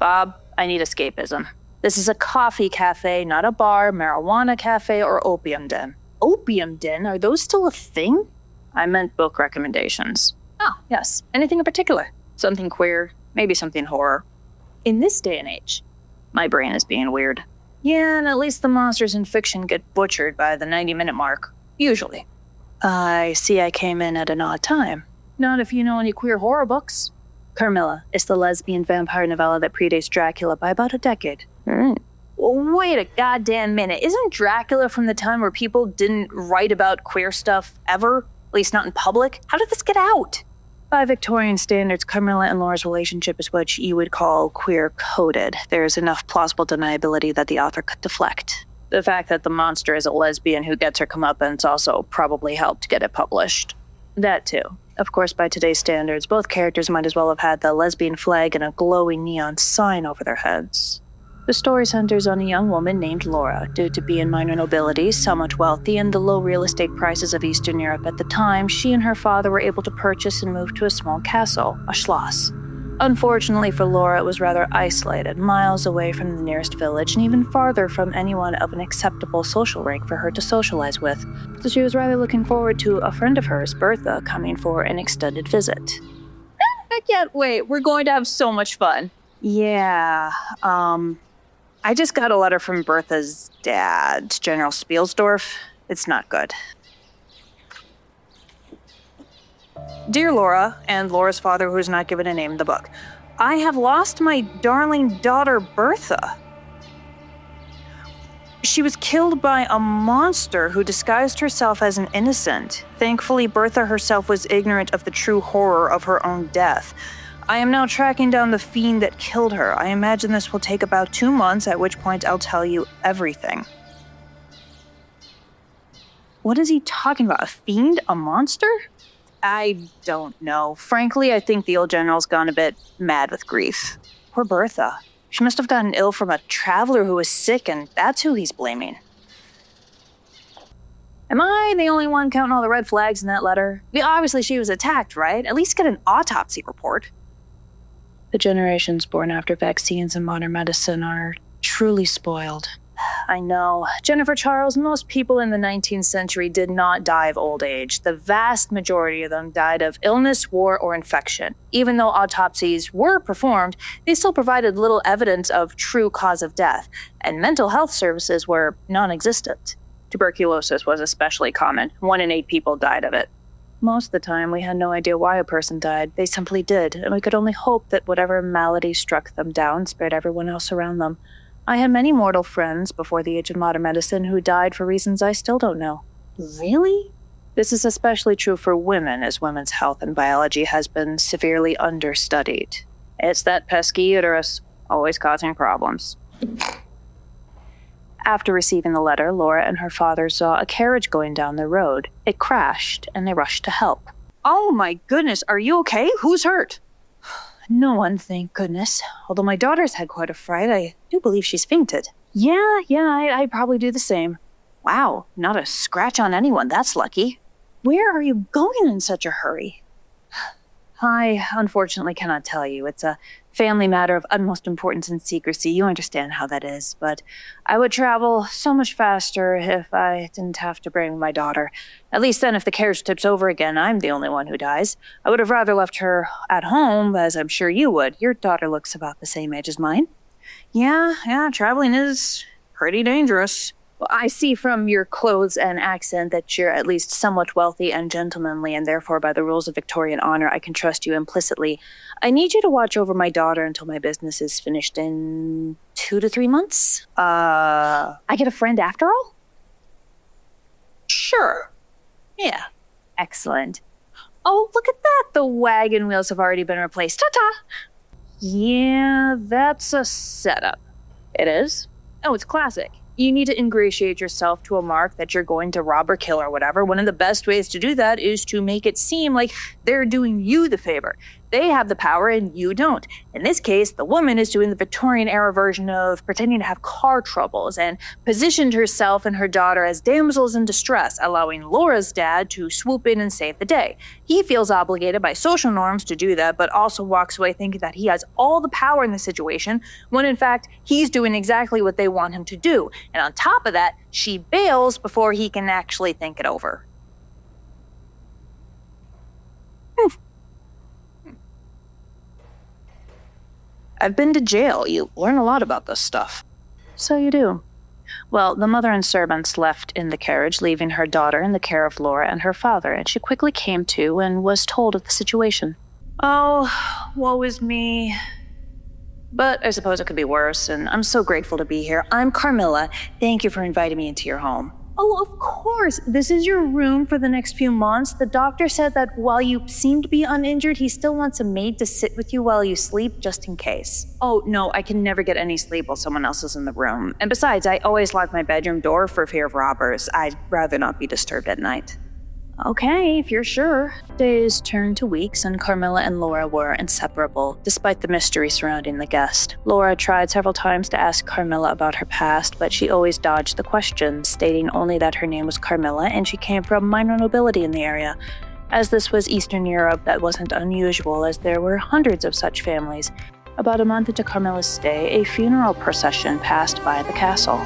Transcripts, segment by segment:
Bob, I need escapism. This is a coffee cafe, not a bar, marijuana cafe, or opium den. Opium den? Are those still a thing? I meant book recommendations. Oh, yes. Anything in particular? Something queer, maybe something horror. In this day and age, my brain is being weird. Yeah, and at least the monsters in fiction get butchered by the 90-minute mark. Usually. I see I came in at an odd time. Not if you know any queer horror books. Carmilla is the lesbian vampire novella that predates Dracula by about a decade. Well, wait a goddamn minute. Isn't Dracula from the time where people didn't write about queer stuff ever? At least not in public? How did this get out? By Victorian standards, Carmilla and Laura's relationship is what you would call queer-coded. There is enough plausible deniability that the author could deflect. The fact that the monster is a lesbian who gets her comeuppance also probably helped get it published. That too. Of course, by today's standards, both characters might as well have had the lesbian flag and a glowing neon sign over their heads. The story centers on a young woman named Laura. Due to being minor nobility, somewhat wealthy, and the low real estate prices of Eastern Europe at the time, she and her father were able to purchase and move to a small castle, a schloss. Unfortunately for Laura, it was rather isolated, miles away from the nearest village and even farther from anyone of an acceptable social rank for her to socialize with. So she was rather looking forward to a friend of hers, Bertha, coming for an extended visit. I can't wait. We're going to have so much fun. Yeah, I just got a letter from Bertha's dad, General Spielsdorf. It's not good. Dear Laura, and Laura's father, who is not given a name in the book, I have lost my darling daughter, Bertha. She was killed by a monster who disguised herself as an innocent. Thankfully, Bertha herself was ignorant of the true horror of her own death. I am now tracking down the fiend that killed her. I imagine this will take about 2 months, at which point I'll tell you everything. What is he talking about? A fiend? A monster? I don't know. Frankly, I think the old general's gone a bit mad with grief. Poor Bertha. She must have gotten ill from a traveler who was sick, and that's who he's blaming. Am I the only one counting all the red flags in that letter? I mean, obviously she was attacked, right? At least get an autopsy report. The generations born after vaccines and modern medicine are truly spoiled. I know. Jennifer Charles, most people in the 19th century did not die of old age. The vast majority of them died of illness, war, or infection. Even though autopsies were performed, they still provided little evidence of true cause of death, and mental health services were non-existent. Tuberculosis was especially common. 1 in 8 people died of it. Most of the time, we had no idea why a person died. They simply did, and we could only hope that whatever malady struck them down spared everyone else around them. I had many mortal friends before the age of modern medicine who died for reasons I still don't know. Really? This is especially true for women, as women's health and biology has been severely understudied. It's that pesky uterus, always causing problems. After receiving the letter, Laura and her father saw a carriage going down the road. It crashed, and they rushed to help. Oh my goodness, are you okay? Who's hurt? No one, thank goodness. Although my daughter's had quite a fright, I do believe she's fainted. Yeah, I'd probably do the same. Wow, not a scratch on anyone, that's lucky. Where are you going in such a hurry? I unfortunately cannot tell you. It's a family matter of utmost importance and secrecy. You understand how that is, but I would travel so much faster if I didn't have to bring my daughter. At least then, if the carriage tips over again, I'm the only one who dies. I would have rather left her at home, as I'm sure you would. Your daughter looks about the same age as mine. Yeah, traveling is pretty dangerous. Well, I see from your clothes and accent that you're at least somewhat wealthy and gentlemanly, and therefore, by the rules of Victorian honor, I can trust you implicitly. I need you to watch over my daughter until my business is finished in 2 to 3 months. I get a friend after all? Sure. Yeah. Excellent. Oh, look at that! The wagon wheels have already been replaced. Ta-ta! Yeah, that's a setup. It is? Oh, it's classic. You need to ingratiate yourself to a mark that you're going to rob or kill or whatever. One of the best ways to do that is to make it seem like they're doing you the favor. They have the power and you don't. In this case, the woman is doing the Victorian-era version of pretending to have car troubles and positioned herself and her daughter as damsels in distress, allowing Laura's dad to swoop in and save the day. He feels obligated by social norms to do that, but also walks away thinking that he has all the power in the situation, when in fact, he's doing exactly what they want him to do. And on top of that, she bails before he can actually think it over. I've been to jail. You learn a lot about this stuff. So you do. Well, the mother and servants left in the carriage, leaving her daughter in the care of Laura and her father, and she quickly came to and was told of the situation. Oh, woe is me. But I suppose it could be worse, and I'm so grateful to be here. I'm Carmilla. Thank you for inviting me into your home. Oh, of course. This is your room for the next few months. The doctor said that while you seem to be uninjured, he still wants a maid to sit with you while you sleep, just in case. Oh, no, I can never get any sleep while someone else is in the room. And besides, I always lock my bedroom door for fear of robbers. I'd rather not be disturbed at night. Okay, if you're sure. Days turned to weeks, and Carmilla and Laura were inseparable, despite the mystery surrounding the guest. Laura tried several times to ask Carmilla about her past, but she always dodged the question, stating only that her name was Carmilla and she came from minor nobility in the area. As this was Eastern Europe, that wasn't unusual, as there were hundreds of such families. About a month into Carmilla's stay, a funeral procession passed by the castle.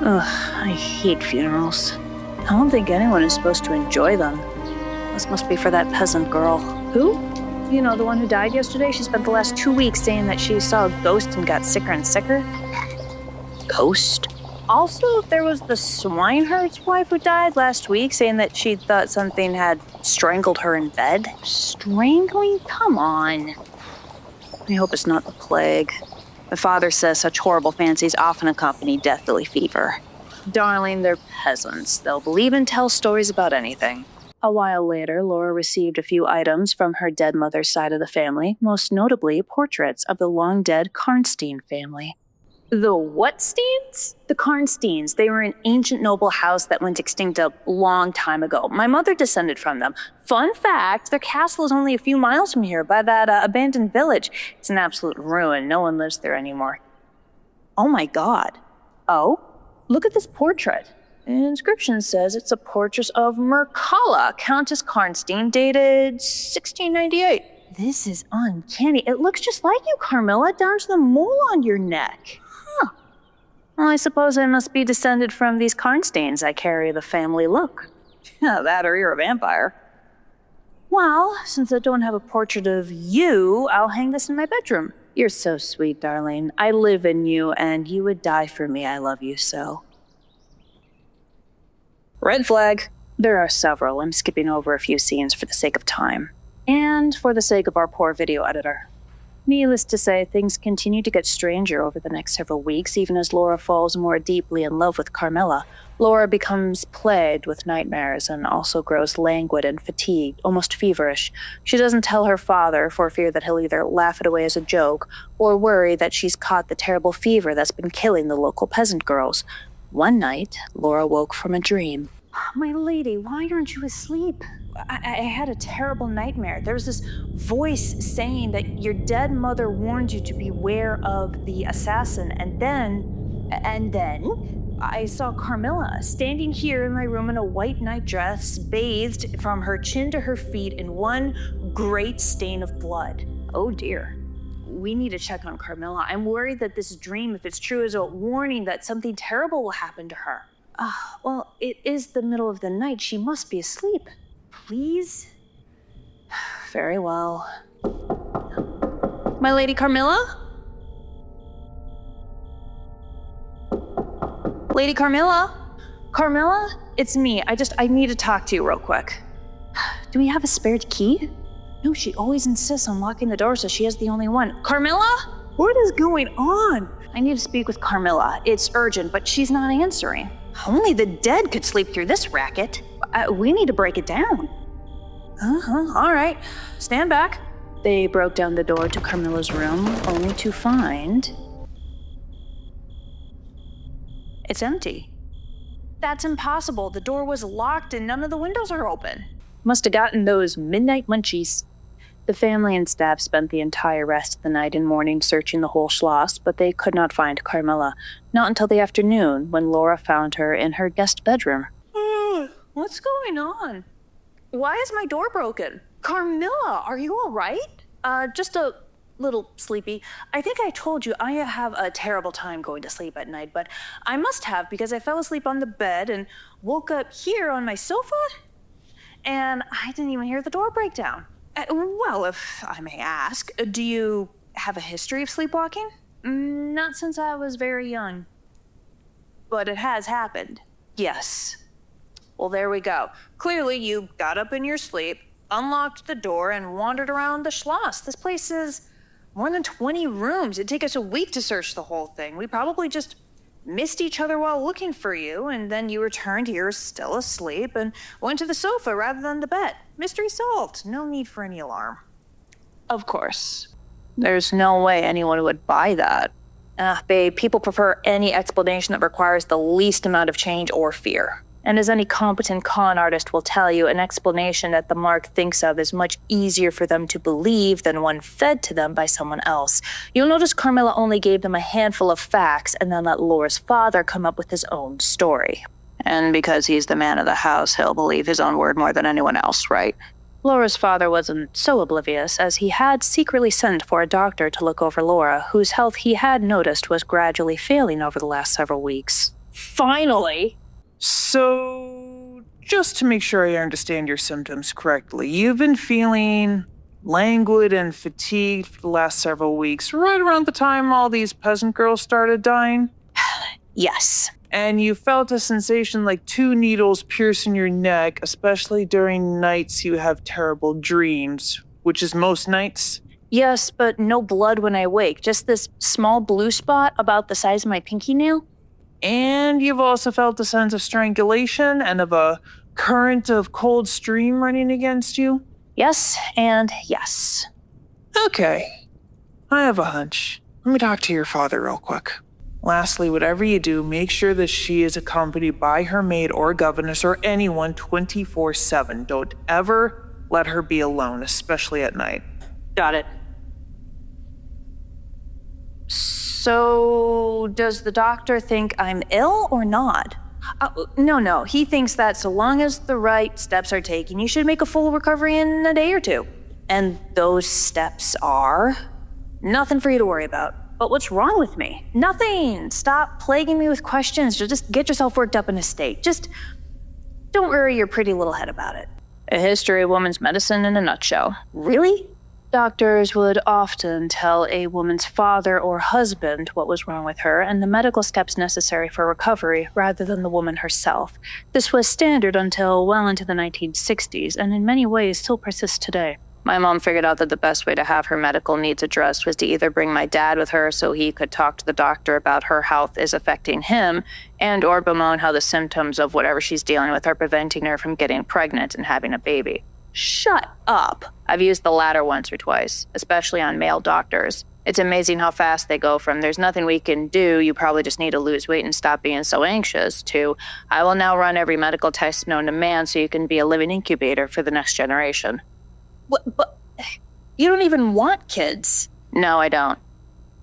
Ugh, I hate funerals. I don't think anyone is supposed to enjoy them. This must be for that peasant girl. Who? You know, the one who died yesterday? She spent the last 2 weeks saying that she saw a ghost and got sicker and sicker. Ghost? Also, there was the swineherd's wife who died last week, saying that she thought something had strangled her in bed. Strangling? Come on. I hope it's not the plague. My father says such horrible fancies often accompany deathly fever. Darling, they're peasants. They'll believe and tell stories about anything. A while later, Laura received a few items from her dead mother's side of the family, most notably portraits of the long-dead Karnstein family. The what Steens? The Karnsteins. They were an ancient noble house that went extinct a long time ago. My mother descended from them. Fun fact, their castle is only a few miles from here by that abandoned village. It's an absolute ruin. No one lives there anymore. Oh my God. Oh? Look at this portrait. The inscription says it's a portrait of Mircalla, Countess Karnstein, dated 1698. This is uncanny. It looks just like you, Carmilla, down to the mole on your neck. Huh. Well, I suppose I must be descended from these Karnsteins. I carry the family look. That or you're a vampire. Well, since I don't have a portrait of you, I'll hang this in my bedroom. You're so sweet, darling. I live in you, and you would die for me. I love you so. Red flag. There are several. I'm skipping over a few scenes for the sake of time. And for the sake of our poor video editor. Needless to say, things continue to get stranger over the next several weeks, even as Laura falls more deeply in love with Carmilla. Laura becomes plagued with nightmares and also grows languid and fatigued, almost feverish. She doesn't tell her father for fear that he'll either laugh it away as a joke or worry that she's caught the terrible fever that's been killing the local peasant girls. One night, Laura woke from a dream. My lady, why aren't you asleep? I had a terrible nightmare. There was this voice saying that your dead mother warned you to beware of the assassin, and then I saw Carmilla standing here in my room in a white nightdress, bathed from her chin to her feet in one great stain of blood. Oh dear. We need to check on Carmilla. I'm worried that this dream, if it's true, is a warning that something terrible will happen to her. Well, it is the middle of the night. She must be asleep. Please? Very well. My lady Carmilla? Lady Carmilla? Carmilla? It's me. I need to talk to you real quick. Do we have a spare key? No, she always insists on locking the door, so she has the only one. Carmilla? What is going on? I need to speak with Carmilla. It's urgent, but she's not answering. Only the dead could sleep through this racket. We need to break it down. All right. Stand back. They broke down the door to Carmilla's room, only to find... it's empty. That's impossible. The door was locked and none of the windows are open. Must have gotten those midnight munchies. The family and staff spent the entire rest of the night and morning searching the whole Schloss, but they could not find Carmilla, not until the afternoon when Laura found her in her guest bedroom. What's going on? Why is my door broken? Carmilla, are you all right? Just a little sleepy. I think I told you I have a terrible time going to sleep at night, but I must have because I fell asleep on the bed and woke up here on my sofa, and I didn't even hear the door break down. Well, if I may ask, do you have a history of sleepwalking? Not since I was very young. But it has happened. Yes. Well, there we go. Clearly, you got up in your sleep, unlocked the door, and wandered around the Schloss. This place is more than 20 rooms. It'd take us a week to search the whole thing. We probably just missed each other while looking for you, and then you returned here still asleep and went to the sofa rather than the bed. Mystery solved. No need for any alarm. Of course. There's no way anyone would buy that. Babe, people prefer any explanation that requires the least amount of change or fear. And as any competent con artist will tell you, an explanation that the mark thinks of is much easier for them to believe than one fed to them by someone else. You'll notice Carmilla only gave them a handful of facts and then let Laura's father come up with his own story. And because he's the man of the house, he'll believe his own word more than anyone else, right? Laura's father wasn't so oblivious, as he had secretly sent for a doctor to look over Laura, whose health he had noticed was gradually failing over the last several weeks. Finally! So, just to make sure I understand your symptoms correctly, you've been feeling languid and fatigued for the last several weeks, right around the time all these peasant girls started dying? Yes. And you felt a sensation like 2 needles piercing your neck, especially during nights you have terrible dreams, which is most nights? Yes, but no blood when I wake. Just this small blue spot about the size of my pinky nail. And you've also felt a sense of strangulation and of a current of cold stream running against you? Yes, and yes. Okay. I have a hunch. Let me talk to your father real quick. Lastly, whatever you do, make sure that she is accompanied by her maid or governess or anyone 24/7. Don't ever let her be alone, especially at night. Got it. So, does the doctor think I'm ill or not? No. He thinks that so long as the right steps are taken, you should make a full recovery in a day or 2. And those steps are? Nothing for you to worry about. But what's wrong with me? Nothing. Stop plaguing me with questions. Just get yourself worked up in a state. Just don't worry your pretty little head about it. A history of women's medicine in a nutshell. Really? Doctors would often tell a woman's father or husband what was wrong with her and the medical steps necessary for recovery rather than the woman herself. This was standard until well into the 1960s and in many ways still persists today. My mom figured out that the best way to have her medical needs addressed was to either bring my dad with her so he could talk to the doctor about her health is affecting him and or bemoan how the symptoms of whatever she's dealing with are preventing her from getting pregnant and having a baby. Shut up. I've used the latter once or twice, especially on male doctors. It's amazing how fast they go from "there's nothing we can do, you probably just need to lose weight and stop being so anxious" to "I will now run every medical test known to man so you can be a living incubator for the next generation." What? But you don't even want kids. No, I don't.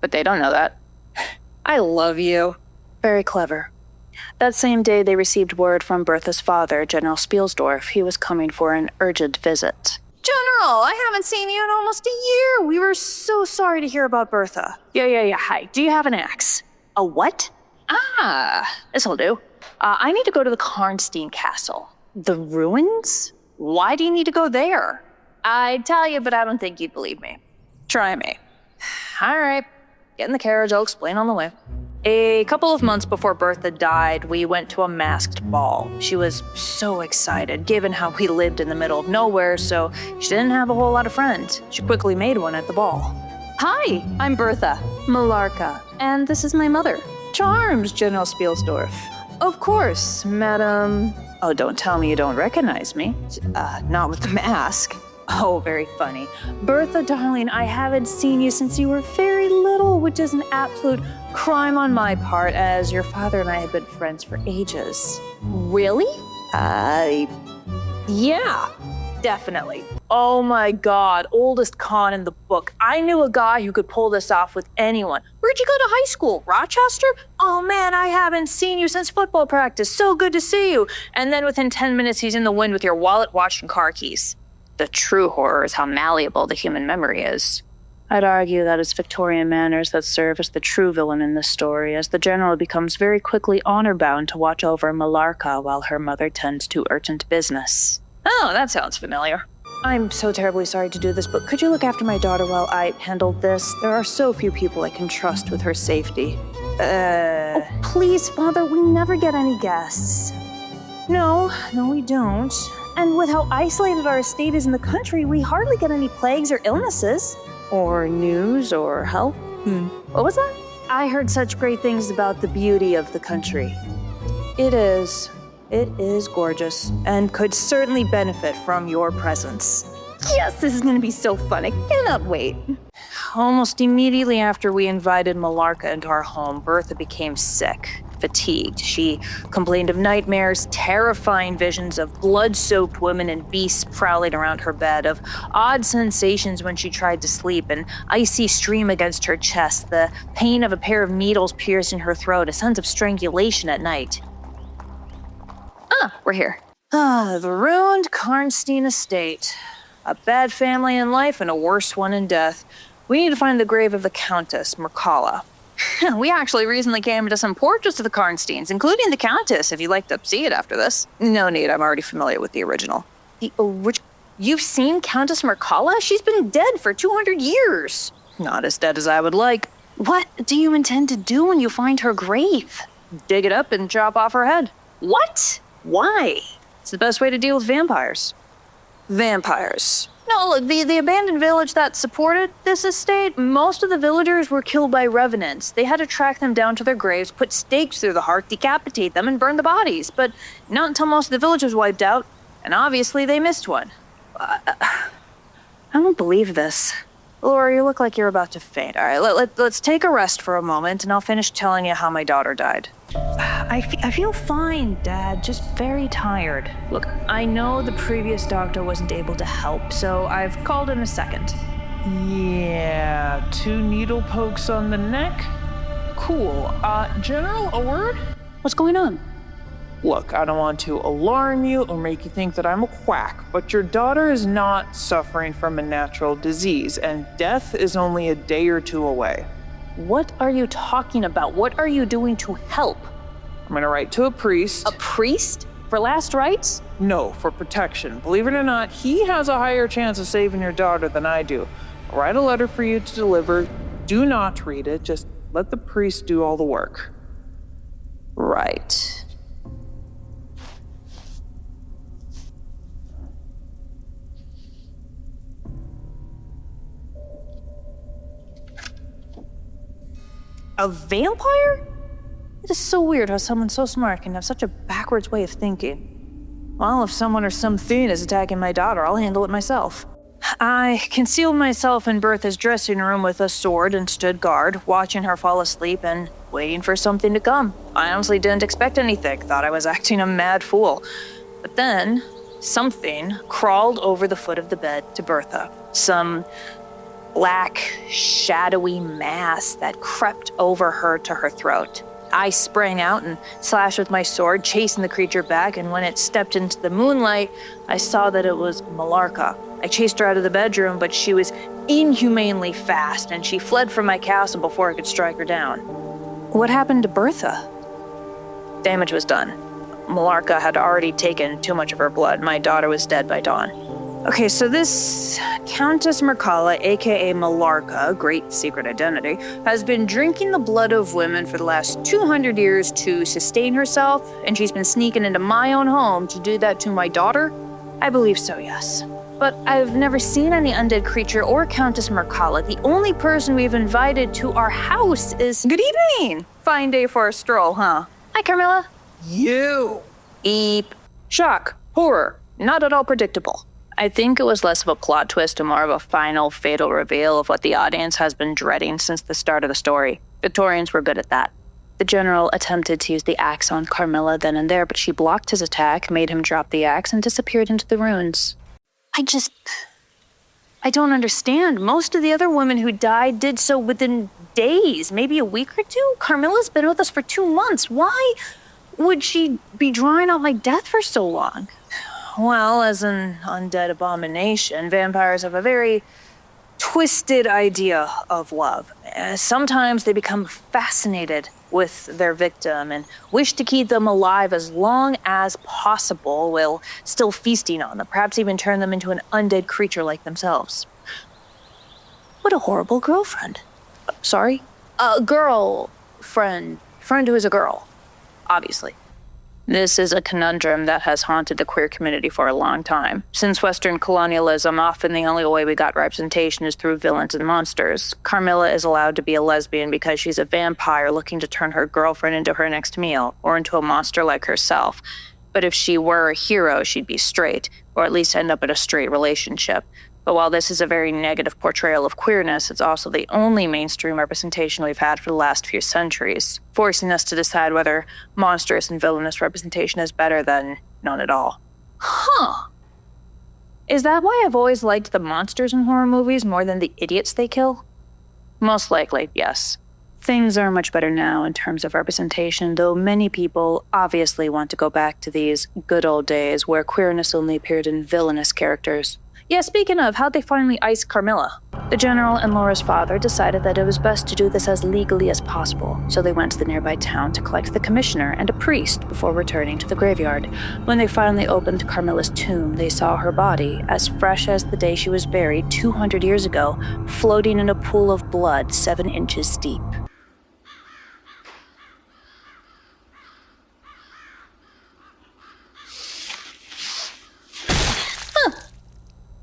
But they don't know that. I love you. Very clever. That same day, they received word from Bertha's father, General Spielsdorf. He was coming for an urgent visit. General, I haven't seen you in almost a year. We were so sorry to hear about Bertha. Yeah. Hi. Do you have an axe? A what? This'll do. I need to go to the Karnstein Castle. The ruins? Why do you need to go there? I'd tell you, but I don't think you'd believe me. Try me. All right. Get in the carriage. I'll explain on the way. A couple of months before Bertha died, we went to a masked ball. She was so excited, given how we lived in the middle of nowhere, so she didn't have a whole lot of friends. She quickly made one at the ball. Hi, I'm Bertha, Malarka, and this is my mother. Charms, General Spielsdorf. Of course, madam. Oh, don't tell me you don't recognize me. Not with the mask. Oh, very funny. Bertha, darling, I haven't seen you since you were very little, which is an absolute crime on my part, as your father and I have been friends for ages. Really? Yeah. Definitely. Oh my god, oldest con in the book. I knew a guy who could pull this off with anyone. Where'd you go to high school? Rochester? Oh man, I haven't seen you since football practice. So good to see you. And then within 10 minutes, he's in the wind with your wallet, watch, and car keys. The true horror is how malleable the human memory is. I'd argue that it's Victorian manners that serve as the true villain in this story, as the general becomes very quickly honor-bound to watch over Mallarka while her mother tends to urgent business. Oh, that sounds familiar. I'm so terribly sorry to do this, but could you look after my daughter while I handle this? There are so few people I can trust with her safety. Oh, please, Father, we never get any guests. No, we don't. And with how isolated our estate is in the country, we hardly get any plagues or illnesses. Or news or help. What was that? I heard such great things about the beauty of the country. It is gorgeous and could certainly benefit from your presence. Yes, this is going to be so fun. I cannot wait. Almost immediately after we invited Mallarka into our home, Bertha became sick, fatigued. She complained of nightmares, terrifying visions of blood-soaked women and beasts prowling around her bed, of odd sensations when she tried to sleep, an icy stream against her chest, the pain of a pair of needles piercing her throat, a sense of strangulation at night. We're here. The ruined Karnstein estate. A bad family in life and a worse one in death. We need to find the grave of the Countess, Mircalla. We actually recently came into some portraits of the Karnsteins, including the Countess, if you'd like to see it after this. No need, I'm already familiar with the original. The original? You've seen Countess Mircalla? She's been dead for 200 years. Not as dead as I would like. What do you intend to do when you find her grave? Dig it up and chop off her head. What? Why? It's the best way to deal with vampires. Vampires? No, look, the abandoned village that supported this estate, most of the villagers were killed by revenants. They had to track them down to their graves, put stakes through the heart, decapitate them, and burn the bodies. But not until most of the village was wiped out, and obviously they missed one. I don't believe this. Laura, you look like you're about to faint. All right, let's take a rest for a moment, and I'll finish telling you how my daughter died. I feel fine, Dad, just very tired. Look, I know the previous doctor wasn't able to help, so I've called in a second. Yeah, 2 needle pokes on the neck? Cool. General, a word? What's going on? Look, I don't want to alarm you or make you think that I'm a quack, but your daughter is not suffering from a natural disease, and death is only a day or 2 away. What are you talking about? What are you doing to help? I'm gonna write to a priest. A priest? For last rites? No, for protection. Believe it or not, he has a higher chance of saving your daughter than I do. I'll write a letter for you to deliver. Do not read it. Just let the priest do all the work. Right. A vampire? It is so weird how someone so smart can have such a backwards way of thinking. Well, if someone or something is attacking my daughter, I'll handle it myself. I concealed myself in Bertha's dressing room with a sword and stood guard, watching her fall asleep and waiting for something to come. I honestly didn't expect anything, thought I was acting a mad fool. But then, something crawled over the foot of the bed to Bertha. Some black, shadowy mass that crept over her to her throat. I sprang out and slashed with my sword, chasing the creature back, and when it stepped into the moonlight, I saw that it was Mallarka. I chased her out of the bedroom, but she was inhumanely fast, and she fled from my castle before I could strike her down. What happened to Bertha? Damage was done. Mallarka had already taken too much of her blood. My daughter was dead by dawn. Okay, so this Countess Mircalla, aka Mallarka, great secret identity, has been drinking the blood of women for the last 200 years to sustain herself, and she's been sneaking into my own home to do that to my daughter? I believe so, yes. But I've never seen any undead creature or Countess Mircalla. The only person we've invited to our house is— Good evening! Fine day for a stroll, huh? Hi, Carmilla. You! Eep. Shock. Horror. Not at all predictable. I think it was less of a plot twist and more of a final, fatal reveal of what the audience has been dreading since the start of the story. Victorians were good at that. The general attempted to use the axe on Carmilla then and there, but she blocked his attack, made him drop the axe, and disappeared into the ruins. I don't understand. Most of the other women who died did so within days, maybe a week or two. Carmilla's been with us for 2 months. Why would she be drawing out like death for so long? Well, as an undead abomination, vampires have a very twisted idea of love. Sometimes they become fascinated with their victim and wish to keep them alive as long as possible while still feasting on them, perhaps even turn them into an undead creature like themselves. What a horrible girlfriend. Sorry? Girlfriend. Friend who is a girl, obviously. This is a conundrum that has haunted the queer community for a long time. Since Western colonialism, often the only way we got representation is through villains and monsters. Carmilla is allowed to be a lesbian because she's a vampire looking to turn her girlfriend into her next meal, or into a monster like herself. But if she were a hero, she'd be straight, or at least end up in a straight relationship. But while this is a very negative portrayal of queerness, it's also the only mainstream representation we've had for the last few centuries, forcing us to decide whether monstrous and villainous representation is better than none at all. Huh. Is that why I've always liked the monsters in horror movies more than the idiots they kill? Most likely, yes. Things are much better now in terms of representation, though many people obviously want to go back to these good old days where queerness only appeared in villainous characters. Yeah, speaking of, how'd they finally ice Carmilla? The general and Laura's father decided that it was best to do this as legally as possible, so they went to the nearby town to collect the commissioner and a priest before returning to the graveyard. When they finally opened Carmilla's tomb, they saw her body, as fresh as the day she was buried 200 years ago, floating in a pool of blood 7 inches deep.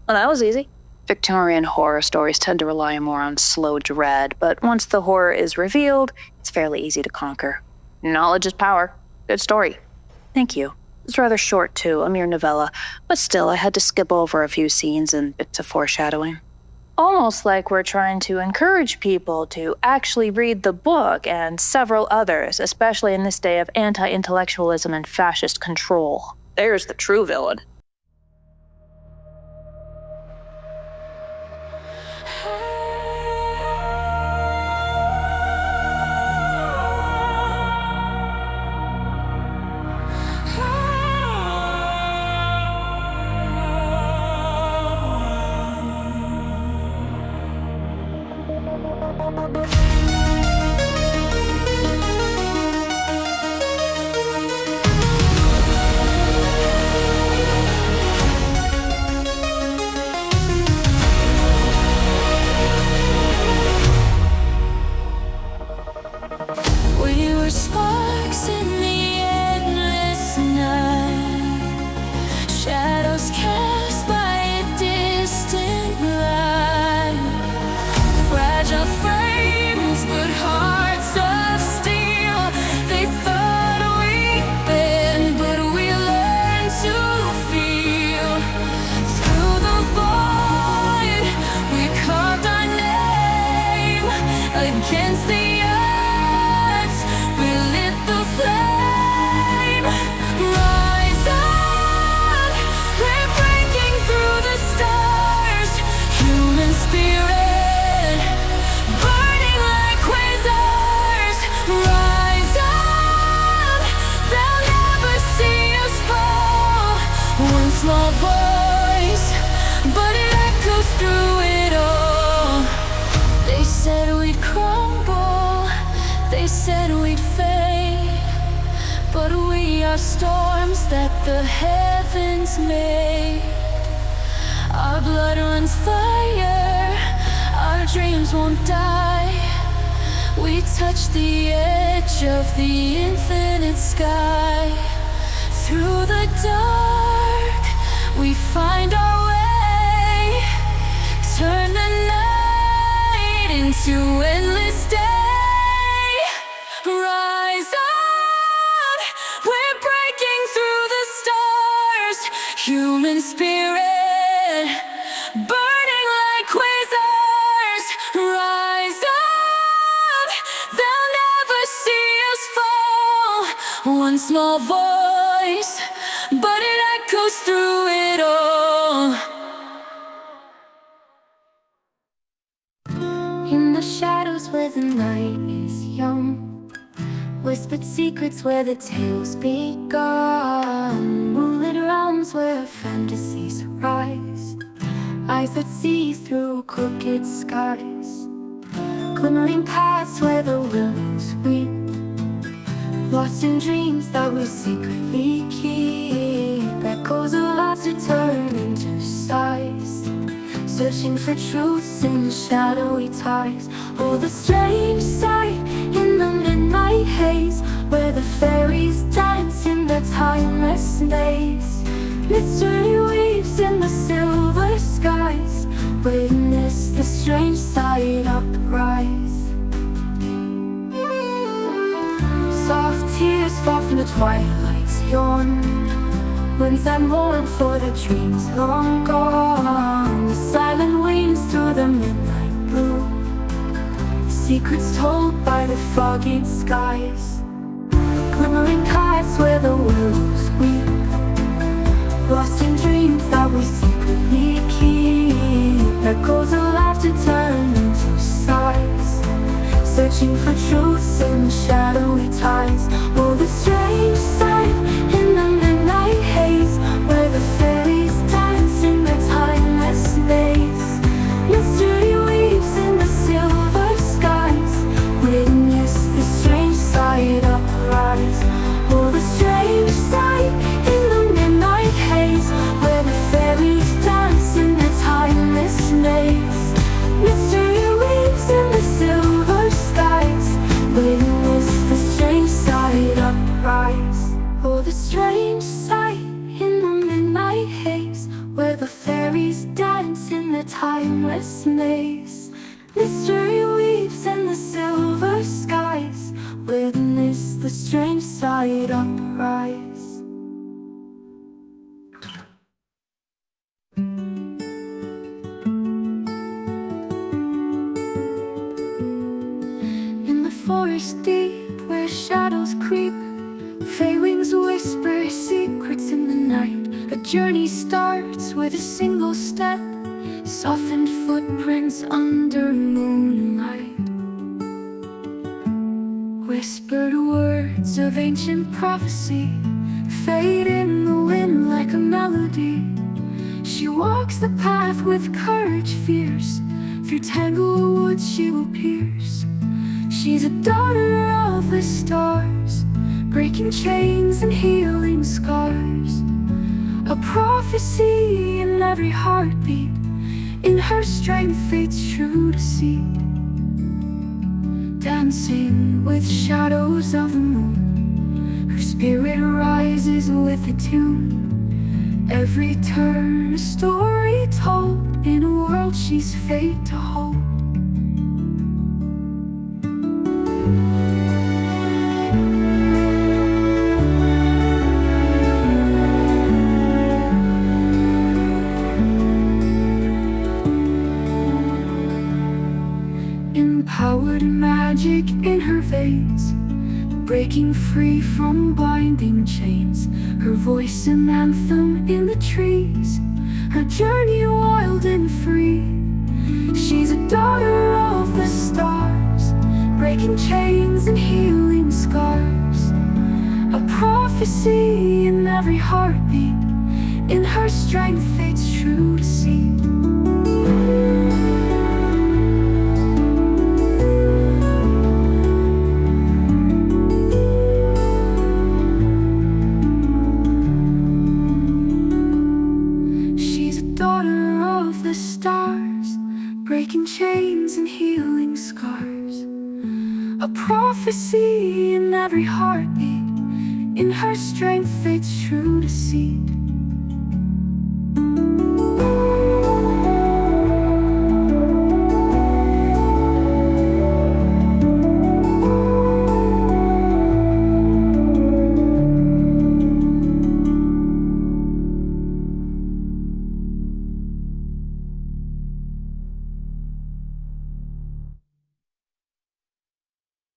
Well, that was easy. Victorian horror stories tend to rely more on slow dread, but once the horror is revealed, it's fairly easy to conquer. Knowledge is power. Good story. Thank you. It's rather short, too, a mere novella, but still, I had to skip over a few scenes and bits of foreshadowing. Almost like we're trying to encourage people to actually read the book and several others, especially in this day of anti-intellectualism and fascist control. There's the true villain. Storms that the heavens made. Our blood runs fire, our dreams won't die. We touch the edge of the infinite sky. Through the dark, we find our way. Turn the night into endless day. Rise up. Human spirit, burning like quasars. Rise up, they'll never see us fall. One small voice, but it echoes through it all. In the shadows where the night is young, whispered secrets where the tales begun, moonlit realms where fantasies rise, eyes that see through crooked skies, glimmering paths where the willows weep, lost in dreams that we secretly keep, echoes of laughter turn into sighs, searching for truths in shadowy ties. Oh, the strange sight in the midnight haze, where the fairies dance in their timeless days. Mystery weaves in the silver skies, witness the strange sight uprise. Soft tears fall from the twilight's yawn, winds that mourn for the dreams long gone. The silent wings through the midnight blue, secrets told by the foggy skies, glimmering paths where the willows weep, lost in dreams that we secretly keep, echoes of laughter turn into sighs, searching for truths in shadowy ties. Oh, the strange sight in the midnight haze, where the fairies dance in their timeless days. Mystery weaves in the silver skies, witness the strange sight uprise. Oh, the strange sight in the midnight haze, where the fairies dance in their timeless days. Mystery weaves in the silver skies, witness the strange sight uprise. Oh, the strange sight in the midnight haze, where the fairies dance in their timeless maze. Mystery weaves in the silver skies, witness the strange sight uprise. In the forest deep, where shadows creep, fae wings whisper secrets in the night. A journey starts with a single step, softened footprints under moonlight, whispered words of ancient prophecy fade in the wind like a melody. She walks the path with courage fierce, through tanglewood she will pierce. She's a daughter of the stars, breaking chains and healing scars. A prophecy in every heartbeat, in her strength fate's true deceit. Dancing with shadows of the moon, her spirit rises with a tune. Every turn a story told, in a world she's fate to hold. Empowered magic in her veins, breaking free from binding chains. Her voice an anthem in the trees, her journey wild and free. She's a daughter of the stars, breaking chains and healing scars. A prophecy in every heartbeat, in her strength fate's true deceit. Breaking chains and healing scars. A prophecy in every heartbeat, in her strength fate's true deceit.